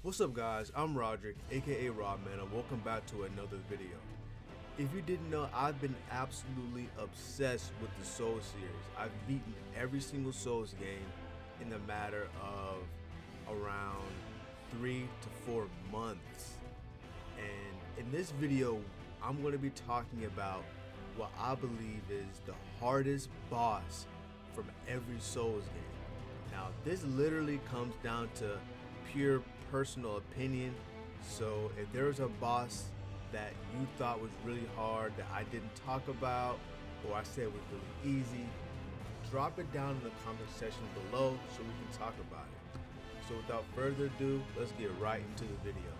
What's up guys, I'm Roderick, aka Rodman, and welcome back to another video. If you didn't know, I've been absolutely obsessed with the Souls series. I've beaten every single Souls game in the matter of around 3 to 4 months. And in this video, I'm going to be talking about what I believe is the hardest boss from every Souls game. Now, this literally comes down to pure personal opinion. So if there was a boss that you thought was really hard that I didn't talk about, or I said was really easy, drop it down in the comment section below so we can talk about it. So without further ado, let's get right into the video.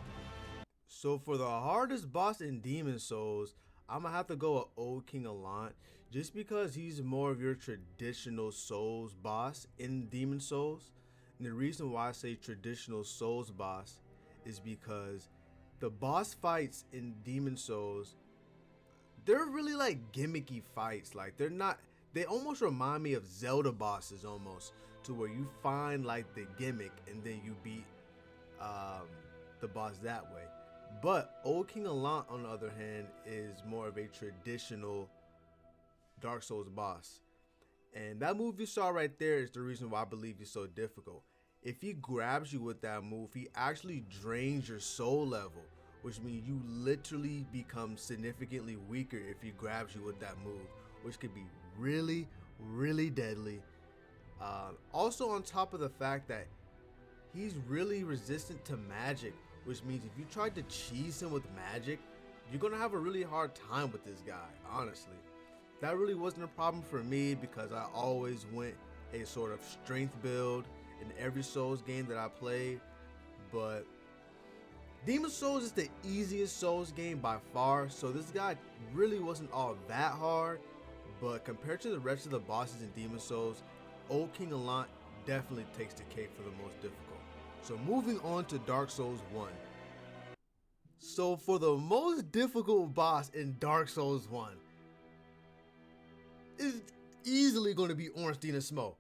So for the hardest boss in Demon Souls, I'm gonna have to go with Old King Allant, just because he's more of your traditional Souls boss in Demon Souls. And the reason why I say traditional Souls boss is because the boss fights in Demon Souls, they're really like gimmicky fights. Like they almost remind me of Zelda bosses almost, to where you find like the gimmick and then you beat the boss that way. But Old King Allant, on the other hand, is more of a traditional Dark Souls boss. And that move you saw right there is the reason why I believe he's so difficult. If he grabs you with that move, he actually drains your soul level, which means you literally become significantly weaker if he grabs you with that move, which could be really, really deadly. Also, on top of the fact that he's really resistant to magic, which means if you tried to cheese him with magic, you're gonna have a really hard time with this guy, honestly. That really wasn't a problem for me because I always went a sort of strength build in every Souls game that I played. But Demon Souls is the easiest Souls game by far, so this guy really wasn't all that hard. But compared to the rest of the bosses in Demon Souls, Old King Allant definitely takes the cake for the most difficult. So moving on to Dark Souls 1. So for the most difficult boss in Dark Souls 1, it's easily going to be Ornstein and Smough.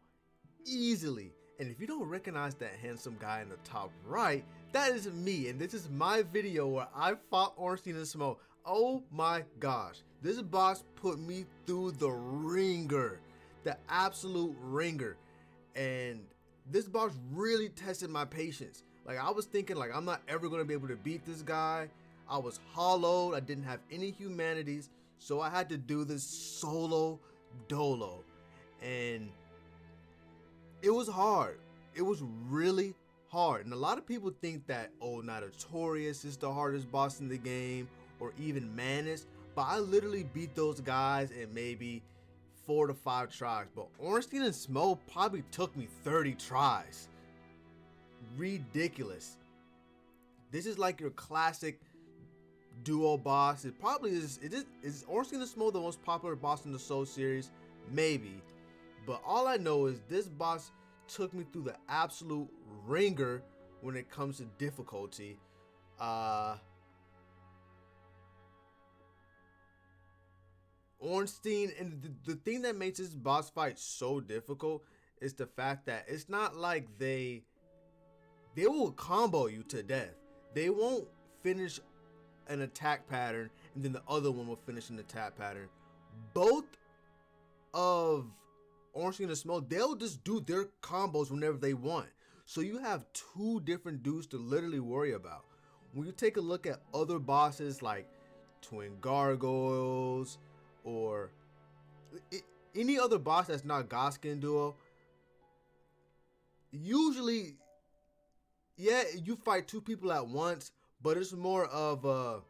Easily. And if you don't recognize that handsome guy in the top right, that is me, and this is my video where I fought Ornstein and Smough. Oh my gosh, this boss put me through the ringer, the absolute ringer. And this boss really tested my patience. Like, I was thinking, like, I'm not ever going to be able to beat this guy. I was hollowed. I didn't have any humanities. So I had to do this solo dolo. And it was hard. It was really hard. And a lot of people think that, oh, Notorious is the hardest boss in the game, or even Manus. But I literally beat those guys in maybe 4 to 5 tries, but Ornstein and Smough probably took me 30 tries. Ridiculous. This is like your classic duo boss. It probably is. Is Ornstein and Smough the most popular boss in the Soul series? Maybe. But all I know is this boss took me through the absolute ringer when it comes to difficulty. Ornstein, and the thing that makes this boss fight so difficult is the fact that it's not like they will combo you to death. They won't finish an attack pattern and then the other one will finish an attack pattern. Both of Ornstein and Smough, they'll just do their combos whenever they want. So you have 2 different dudes to literally worry about. When you take a look at other bosses like Twin Gargoyles, or any other boss that's not Godskin Duo, usually, yeah, you fight 2 people at once, but it's more of a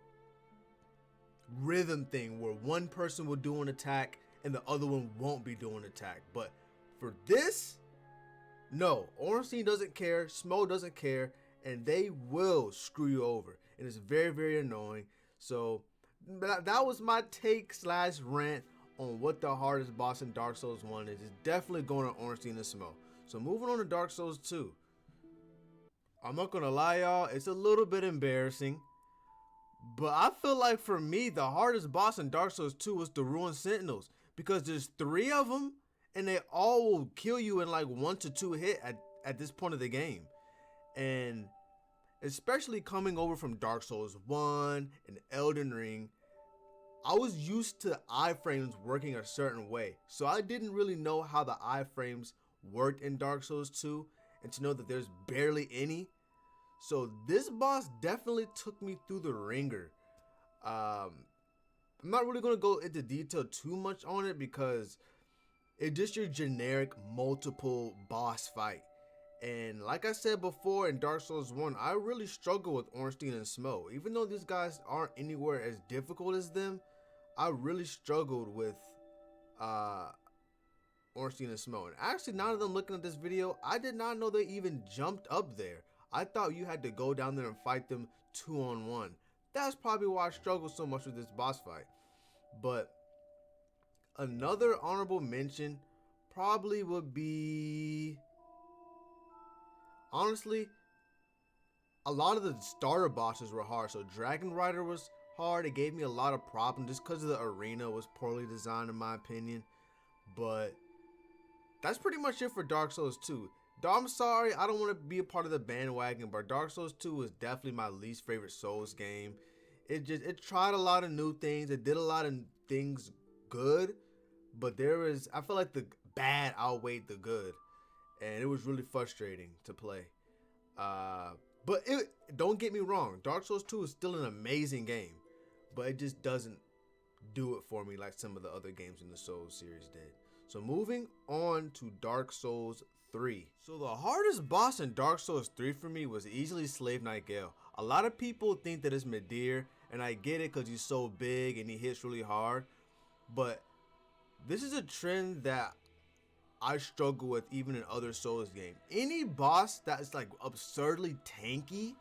rhythm thing where one person will do an attack and the other one won't be doing an attack. But for this, no, Ornstein doesn't care, Smough doesn't care, and they will screw you over, and it's very, very annoying. So that was my take slash rant on what the hardest boss in Dark Souls 1 is. It's definitely going on Ornstein and Smough. So moving on to Dark Souls 2. I'm not going to lie, y'all, it's a little bit embarrassing. But I feel like for me, the hardest boss in Dark Souls 2 was the Ruined Sentinels. Because there's 3 of them, and they all will kill you in like 1 to 2 hit at this point of the game. And Especially coming over from Dark Souls 1 and Elden Ring, I was used to iframes working a certain way. So I didn't really know how the iframes worked in Dark Souls 2, and to know that there's barely any. So this boss definitely took me through the ringer. I'm not really going to go into detail too much on it because it's just your generic multiple boss fight. And like I said before in Dark Souls 1, I really struggle with Ornstein and Smough. Even though these guys aren't anywhere as difficult as them, I really struggled with Ornstein and Smough. And actually, now that I'm looking at this video, I did not know they even jumped up there. I thought you had to go down there and fight them 2-on-1. That's probably why I struggled so much with this boss fight. But another honorable mention probably would be, honestly, a lot of the starter bosses were hard. So Dragon Rider was hard. It gave me a lot of problems just because of the arena was poorly designed in my opinion. But that's pretty much it for Dark Souls 2. I'm sorry, I don't want to be a part of the bandwagon, but Dark Souls 2 was definitely my least favorite Souls game. It tried a lot of new things. It did a lot of things good, but I feel like the bad outweighed the good, and it was really frustrating to play. But don't get me wrong, Dark Souls 2 is still an amazing game, but it just doesn't do it for me like some of the other games in the Souls series did. So moving on to Dark Souls 3. So the hardest boss in Dark Souls 3 for me was easily Slave Knight Gale. A lot of people think that it's Midir, and I get it because he's so big and he hits really hard. But this is a trend that I struggle with even in other Souls games. Any boss that's like absurdly tanky,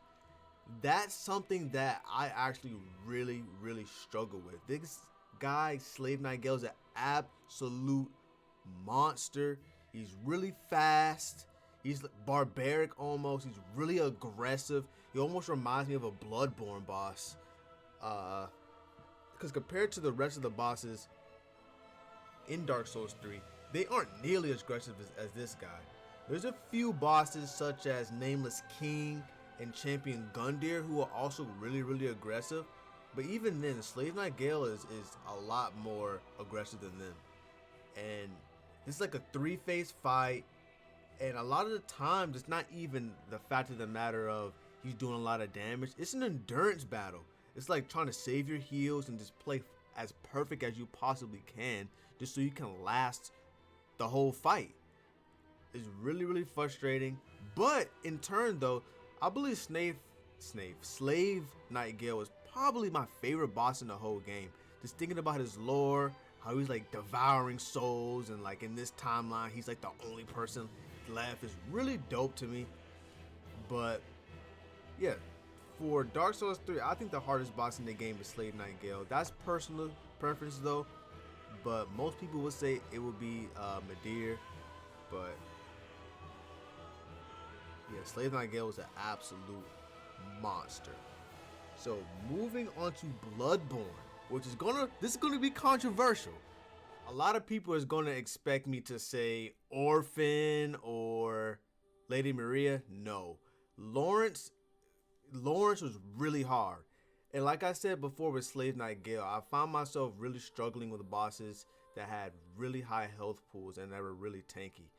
that's something that I actually really struggle with. This guy, Slave Knight Gale, is an absolute monster. He's really fast. He's barbaric almost. He's really aggressive. He almost reminds me of a Bloodborne boss. Because compared to the rest of the bosses in Dark Souls 3, they aren't nearly as aggressive as this guy. There's a few bosses such as Nameless King and Champion Gundyr who are also really aggressive. But even then, Slave Knight Gale is a lot more aggressive than them. And this is like a 3-phase fight, and a lot of the times it's not even the fact of the matter of he's doing a lot of damage. It's an endurance battle. It's like trying to save your heals and just play as perfect as you possibly can just so you can last the whole fight. It's really frustrating. But in turn though, I believe Slave Knight Gale is probably my favorite boss in the whole game. Just thinking about his lore, how he's like devouring souls, and like in this timeline he's like the only person left, is really dope to me. But yeah, for Dark Souls 3, I think the hardest boss in the game is Slave Knight Gale. That's personal preference though, but most people would say it would be Midir. But yeah, Slave Knight Gale was an absolute monster. So moving on to Bloodborne, which is this is gonna be controversial. A lot of people is gonna expect me to say Orphan or Lady Maria. No, Lawrence was really hard. And like I said before with Slave Knight Gale, I found myself really struggling with bosses that had really high health pools and that were really tanky.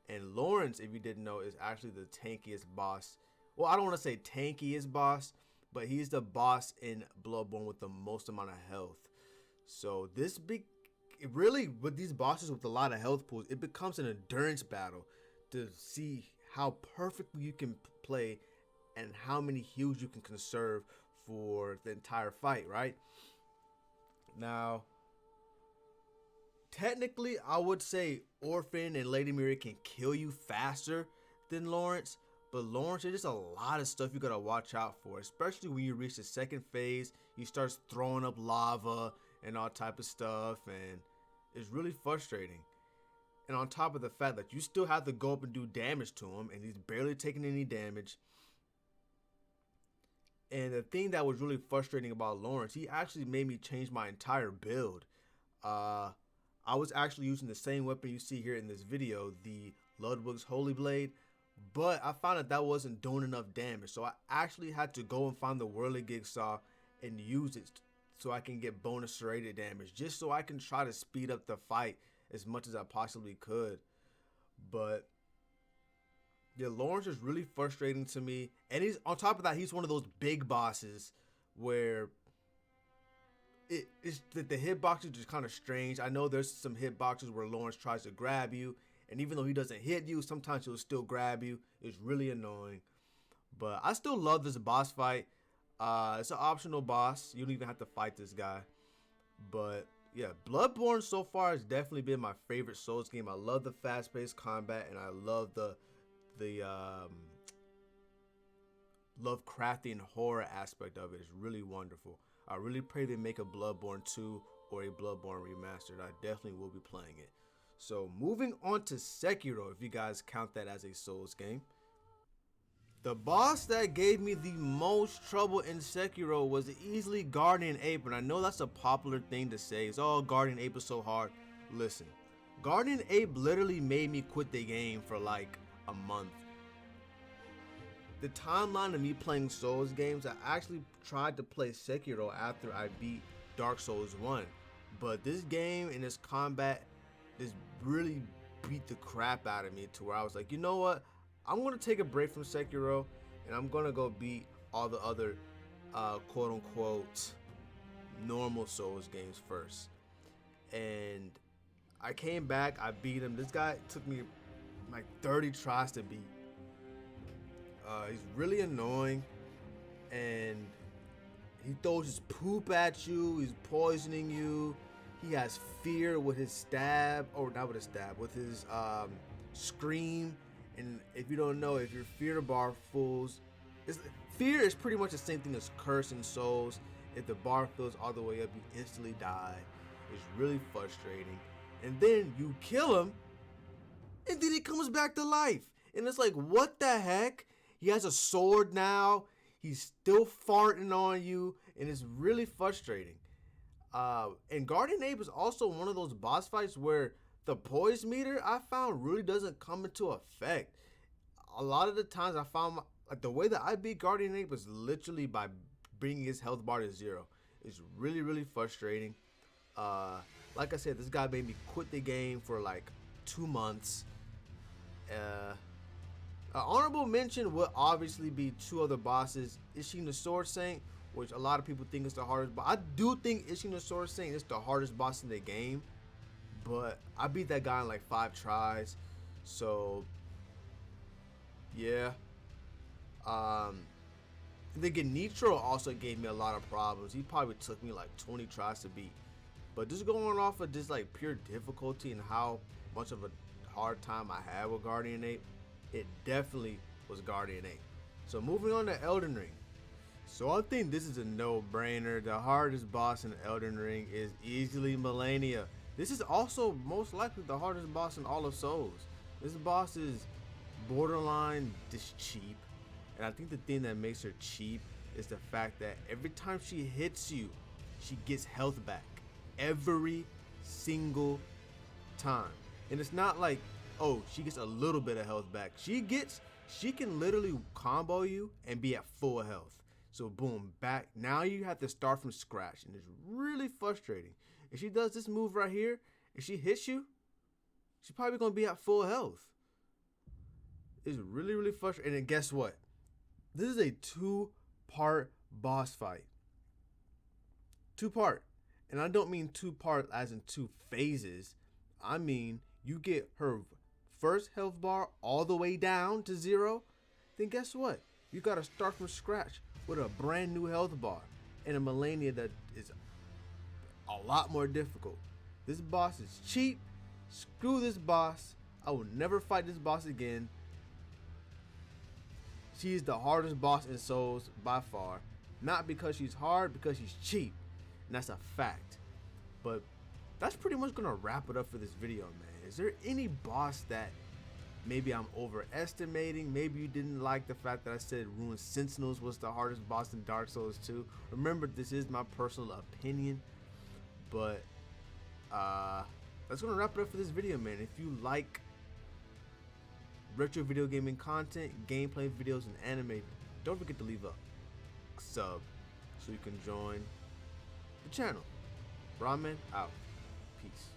And Lawrence, if you didn't know, is actually the tankiest boss. Well, I don't want to say tankiest boss, but he's the boss in Bloodborne with the most amount of health. So really, with these bosses with a lot of health pools, it becomes an endurance battle to see how perfectly you can play and how many heals you can conserve for the entire fight, right? Now, technically, I would say Orphan and Lady Maria can kill you faster than Lawrence, but Lawrence, there's just a lot of stuff you gotta watch out for, especially when you reach the second phase. He starts throwing up lava and all type of stuff, and it's really frustrating. And on top of the fact that you still have to go up and do damage to him, and he's barely taking any damage. And the thing that was really frustrating about Lawrence, he actually made me change my entire build. I was actually using the same weapon you see here in this video, the Ludwig's Holy Blade, but I found that wasn't doing enough damage. So I actually had to go and find the whirligig saw and use it so I can get bonus serrated damage, just so I can try to speed up the fight as much as I possibly could. But yeah, Lawrence is really frustrating to me, and he's on top of that, he's one of those big bosses where it's the hitboxes just kind of strange. I know there's some hitboxes where Lawrence tries to grab you, and even though he doesn't hit you, sometimes he'll still grab you. It's really annoying, but I still love this boss fight. It's an optional boss. You don't even have to fight this guy. But yeah, Bloodborne so far has definitely been my favorite Souls game. I love the fast-paced combat, and I love the Lovecraftian horror aspect of it. It's really wonderful. I really pray they make a Bloodborne 2 or a Bloodborne remastered. I definitely will be playing it. So moving on to Sekiro, if you guys count that as a Souls game. The boss that gave me the most trouble in Sekiro was easily Guardian Ape, and I know that's a popular thing to say. It's all Guardian Ape is so hard. Listen, Guardian Ape literally made me quit the game for like a month. The timeline of me playing Souls games, I actually tried to play Sekiro after I beat Dark Souls 1, but this game and this combat just really beat the crap out of me to where I was like, you know what? I'm gonna take a break from Sekiro and I'm gonna go beat all the other quote unquote normal Souls games first. And I came back, I beat him. This guy took me like 30 tries to beat. He's really annoying, and he throws his poop at you. He's poisoning you. He has fear with his stab, or not with his stab, with his scream. And if you don't know, if your fear bar fills, fear is pretty much the same thing as curse in Souls. If the bar fills all the way up, you instantly die. It's really frustrating. And then you kill him, and then he comes back to life. And it's like, what the heck? He has a sword now. He's still farting on you, and it's really frustrating. And Guardian Ape is also one of those boss fights where the poise meter I found really doesn't come into effect. A lot of the times I found like the way that I beat Guardian Ape was literally by bringing his health bar to 0. It's really frustrating. Like I said, this guy made me quit the game for like 2 months. Honorable mention would obviously be 2 other bosses. Ishin the Sword Saint, which a lot of people think is the hardest, but I do think Ishin the Sword Saint is the hardest boss in the game. But I beat that guy in like 5 tries. So yeah. The Genitro also gave me a lot of problems. He probably took me like 20 tries to beat. But just going off of just like pure difficulty and how much of a hard time I had with Guardian Ape, it definitely was Guardian Ape. So moving on to Elden Ring. So I think this is a no-brainer. The hardest boss in Elden Ring is easily Malenia. This is also most likely the hardest boss in all of Souls. This boss is borderline just cheap. And I think the thing that makes her cheap is the fact that every time she hits you, she gets health back. Every single time. And it's not like, oh, she gets a little bit of health back. She can literally combo you and be at full health. So boom, back. Now you have to start from scratch, and it's really frustrating. If she does this move right here, if she hits you, she's probably gonna be at full health. It's really frustrating. And guess what? This is a 2-part boss fight. 2-part. And I don't mean 2-part as in 2 phases. I mean, you get her first health bar all the way down to 0. Then guess what? You gotta start from scratch with a brand new health bar and a Malenia that is a lot more difficult. This boss is cheap. Screw this boss. I will never fight this boss again. She's the hardest boss in Souls by far. Not because she's hard, because she's cheap. And that's a fact. But that's pretty much gonna wrap it up for this video, man. Is there any boss that maybe I'm overestimating? Maybe you didn't like the fact that I said Ruined Sentinels was the hardest boss in Dark Souls 2. Remember, this is my personal opinion. But that's gonna wrap it up for this video, man. If you like retro video gaming content, gameplay videos, and anime. Don't forget to leave a sub so you can join the channel. Ramen out. Peace.